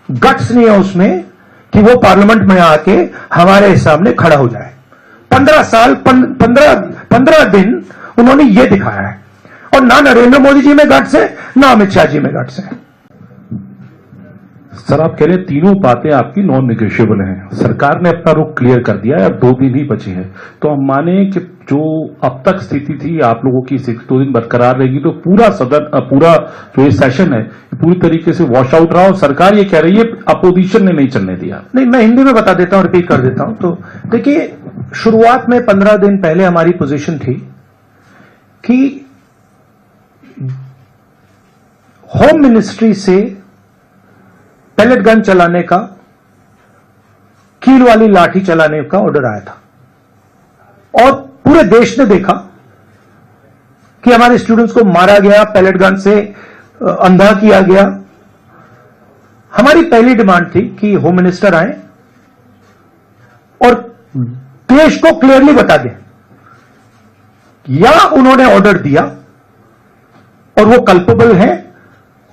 Guts नहीं है उसमें कि वो पार्लियामेंट में आके हमारे सामने खड़ा हो जाए। 15 साल 15 दिन उन्होंने ये दिखाया है, और ना नरेंद्र मोदी जी में गट्स है, ना अमित शाह जी में गट्स है। सर, आप कह रहे हैं तीनों बातें आपकी नॉन निगोशिएबल हैं। सरकार ने अपना रुख क्लियर कर दिया है, अब 2 दिन ही बचे हैं, तो हम माने कि जो अब तक स्थिति थी आप लोगों की 2 दिन बरकरार रहेगी, तो पूरा सदन, पूरा जो ये सेशन है पूरी तरीके से वॉश आउट रहा, और सरकार ये कह रही है अपोजिशन ने नहीं चलने दिया। नहीं, मैं हिंदी में बता देता हूं, रिपीट कर देता हूं। तो देखिए, शुरुआत में 15 दिन पहले हमारी पोजीशन थी कि होम मिनिस्ट्री से पैलेट गन चलाने का, कील वाली लाठी चलाने का ऑर्डर आया था, और पूरे देश ने देखा कि हमारे स्टूडेंट्स को मारा गया, पैलेट गन से अंधा किया गया। हमारी पहली डिमांड थी कि होम मिनिस्टर आए और देश को क्लियरली बता दें, या उन्होंने ऑर्डर दिया और वो कल्पेबल है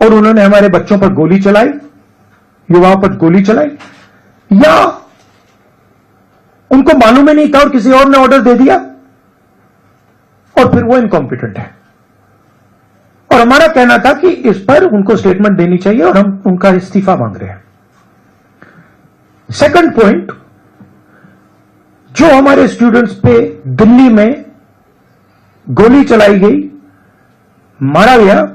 और उन्होंने हमारे बच्चों पर गोली चलाई, युवाओं पर गोली चलाई, या उनको मालूम ही नहीं था और किसी और ने ऑर्डर दे दिया और फिर वो इनकॉम्पिटेंट है। और हमारा कहना था कि इस पर उनको स्टेटमेंट देनी चाहिए और हम उनका इस्तीफा मांग रहे हैं। सेकंड पॉइंट, जो हमारे स्टूडेंट्स पे दिल्ली में गोली चलाई गई, मारा गया,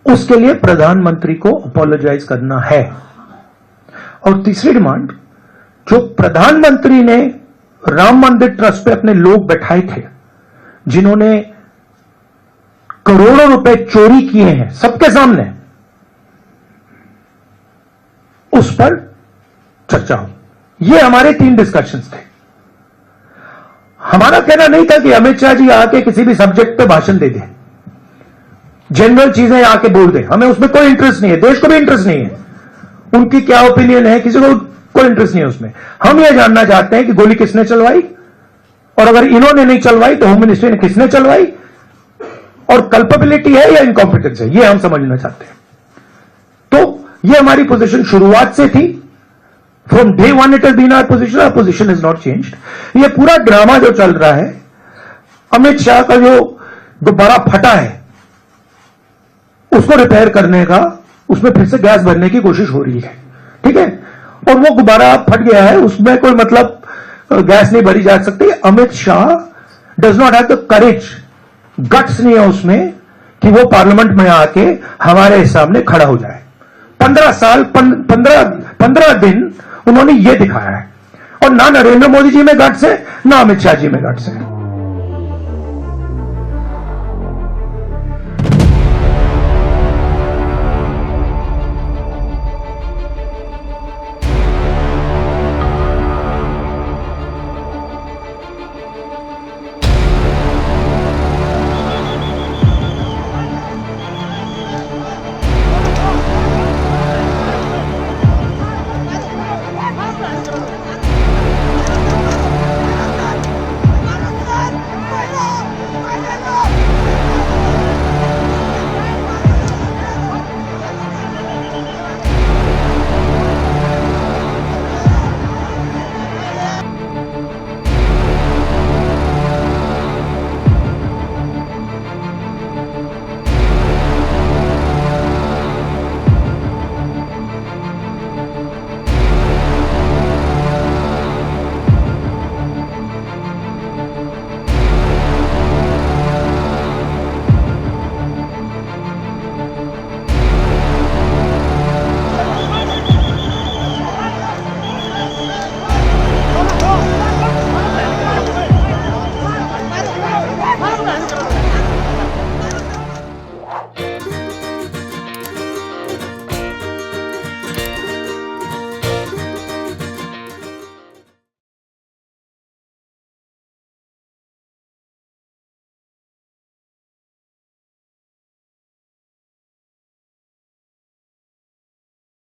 उसके लिए प्रधानमंत्री को अपोलोजाइज करना है। और तीसरी डिमांड, जो प्रधानमंत्री ने राम मंदिर ट्रस्ट पे अपने लोग बैठाए थे, जिन्होंने करोड़ों रुपए चोरी किए हैं सबके सामने, उस पर चर्चा हो। ये हमारे 3 डिस्कशंस थे। हमारा कहना नहीं था कि अमित शाह जी आके किसी भी सब्जेक्ट पे भाषण दे दें, जनरल चीजें आके बोल दें, हमें उसमें कोई इंटरेस्ट नहीं है, देश को भी इंटरेस्ट नहीं है, उनकी क्या ओपिनियन है किसी को कोई इंटरेस्ट नहीं है उसमें। हम यह जानना चाहते हैं कि गोली किसने चलवाई, और अगर इन्होंने नहीं चलवाई तो होम मिनिस्ट्री ने किसने चलवाई, और कल्पेबिलिटी है या इनकॉम्पिटेंस है, यह हम समझना चाहते हैं। तो यह हमारी पोजीशन शुरुआत से थी। From day 1 it has been our position, our position is not changed. यह पूरा ड्रामा जो चल रहा है, अमित शाह का जो गुब्बारा फटा है उसको रिपेयर करने का, उसमें फिर से गैस भरने की कोशिश हो रही है, ठीक है, और वो गुब्बारा फट गया है, उसमें कोई मतलब गैस नहीं भरी जा सकती। Amit Shah does not have the courage, guts नहीं है उसमें कि वो पार्लियामेंट में आके हमारे सामने खड़ा हो जाए। 15 साल 15 दिन उन्होंने ये दिखाया है, और ना नरेंद्र मोदी जी में गट्स है, ना अमित शाह जी में गट्स है।